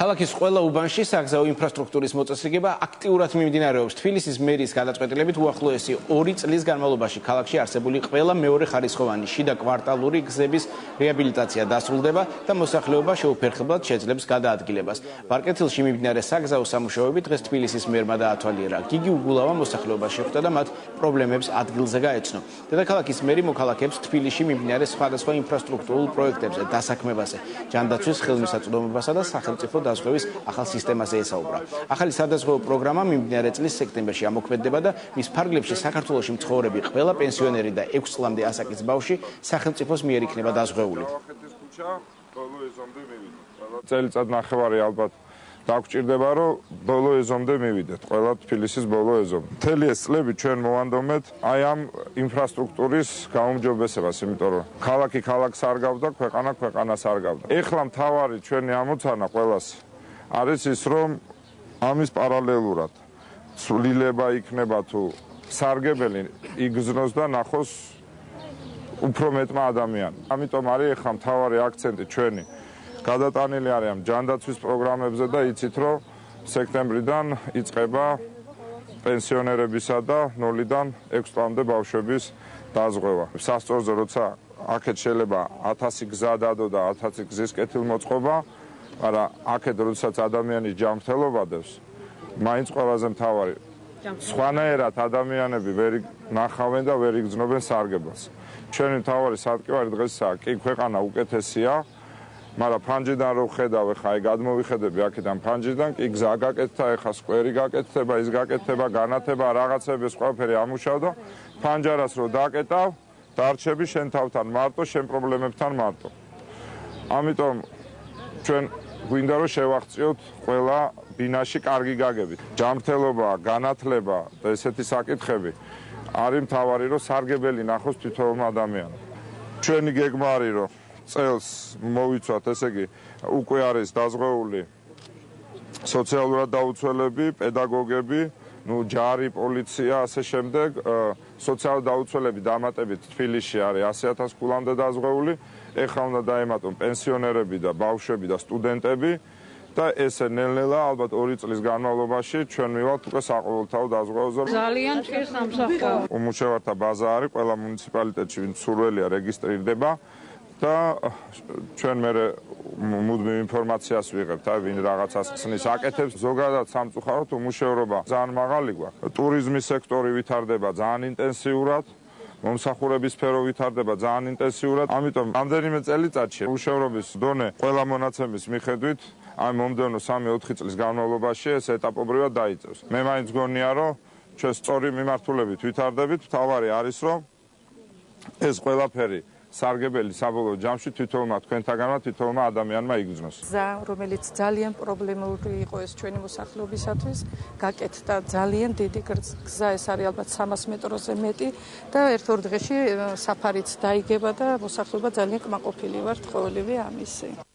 ქალაქის ყველა უბანში საგზაო ინფრასტრუქტურის მოწესრიგება აქტიურად მიმდინარეობს. თბილისის მერის გადაწყვეტილებით უახლოესი 2 წლის განმავლობაში ქალაქში არსებული ყველა მეორე ხარისხოვანი შიდა კვარტალური გზების რეაბილიტაცია დასრულდება და მოსახლეობა შეუფერხებლად შეძლებს გადაადგილებას. ვარკეთილში მიმდინარე საგზაო სამუშაოები დღეს თბილისის მერმა დაათვალიერა. გიგი უგულავა მოსახლეობას შეხვდა და მათ პრობლემებს ადგილზე გაეცნო. დედაქალაქის მერი მოქალაქეებს თბილისში მიმდინარე სხვადასხვა ინფრასტრუქტურულ პროექტებზე დასაქმებაზე, ჯანდაცვის ხელმისაწვდომობასა და სახელმწიფო დაზღვევის ახალ სისტემაზე ესაუბრა. ახალი სადაზღვევო პროგრამა მიმდინარე წლის სექტემბერში ამოქმედება და მის ფარგლებში საქართველოში მცხოვრები ყველა პენსიონერი და 6 წლამდე ასაკის ბავშვი სახელმწიფოს მიერ იქნება დაზღვეული. წელიწად ნახევარი ალბათ დაგვჭირდება, რომ ბოლო ეზომდე მივიდეთ, ყველა თბილისის ბოლო ეზომდე. მთელი ეს წლები ჩვენ მოვანდომეთ აი ამ ინფრასტრუქტურის გაუმჯობესებას, იმიტომ რომ ქალაქი ქალაქს არ გავდა, ქვეყანა ქვეყანას არ გავდა. ეხლა მთავარი ჩვენი ამოცანა ყველას არის ის, რომ ამის პარალელურად ცვლილება იქნება თუ სარგებელი იგრძნოს და ნახოს უფრო მეტმა ადამიანმა. ამიტომ არის ეხლა მთავარი აქცენტი ჩვენი გადატანილი არის ამ ჯანდაცვის პროგრამებზე და იცით, რომ სექტემბრიდან იწყება პენსიონერებისა და 0-დან 6 წლამდე ბავშვების დაზღვევა. სასწორზე როცა აქეთ შეიძლება 1000 გზა დადო და 1000 გზის კეთილმოწყობა, მაგრამ აქეთ როდესაც ადამიანის ჯანმრთელობა დევს, მაინც ყველაზე მთავარი სხვანაირად ადამიანები ვერ ნახავენ და ვერ იგრძნობენ სარგებელს. ჩვენი მთავარი სარკევარი დღესაა, კი ქვეყანა უკეთესია, მაგრამ ფანჯიდან რო ხედავ, ხა აი გადმოვიხედები აქედან ფანჯიდან, კი გზა გაკეთდა, ხა სკვერი გაკეთდება, ის გაკეთდება, განათება, რაღაცები, ეს ყველაფერი ამუშავდა. ფანჯარას რო დაკეტავ, დარჩები შენ თავთან მარტო, შენ პრობლემებთან მარტო. ამიტომ ჩვენ გვინდა რომ შევაღწიოთ ყველა ბინაში კარგი გაგებით. ჯანმრთელობა, განათლება და ესეთი საკითხები არის მთავარი, რომ სარგებელი ნახოს თითოეულ ადამიანს. ჩვენი გეგმა არის, რომ წელს მოვიცვათ, ესე იგი, უკვე არის დაზღვეული სოციალურად დაუცველები, პედაგოგები, ჯარი, პოლიცია, ასე შემდეგ. სოციალურად დაუცველები დამატებით თბილისში არის 100,000 ქულამდე დაზღვეული. ეხლა უნდა დაემატონ პენსიონერები და ბავშვები და სტუდენტები და ესე ნელ-ნელა ალბათ 2 წლის განმავლობაში ჩვენ მივალთ უკვე საყოველთაო დაზღვევაზე. ძალიან ჭირს სამსახური. უმუშევართა ბაზა არის ყველა მუნიციპალიტეტში, ვინც სურველია რეგისტრირდება და ჩვენ მერე მუდმივ ინფორმაციას ვიღებთ, ვინ რაღაცას ხსნის, აკეთებს. ზოგადად სამწუხაროდ უმუშევრობა ძალიან მაღალი გვაქვს. ტურიზმის სექტორი ვითარდება ძალიან ინტენსიურად, მომსახურების სფერო ვითარდება ძალიან ინტენსიურად. ამიტომ რამდენიმე წელიწადში უმუშევრობის დონე ყველა მონაცემის მიხედვით ამ მომდევნო 3-4 წლის განმავლობაში ეს ეტაპობრივად დაიწევს. მე მაინც გონია, რომ ჩვენ სწორი მიმართულებით ვითარდებით. მთავარი არის, რომ ეს ყველაფერი სარგებელი საბოლოო ჯამში თითოეულმა თქვენთაგანმა, თითოეულმა ადამიანმა იგრძნოს. გზა, რომელიც ძალიან პრობლემური იყო ეს ჩვენი მოსახლეობისათვის, გაკეთდა ძალიან დიდი გზა, ეს არის ალბათ 300 მეტროზე მეტი და ერთ-ორ დღეში საფარიც დაიგება და მოსახლეობა ძალიან კმაყოფილი ვართ ყოველივე ამისი.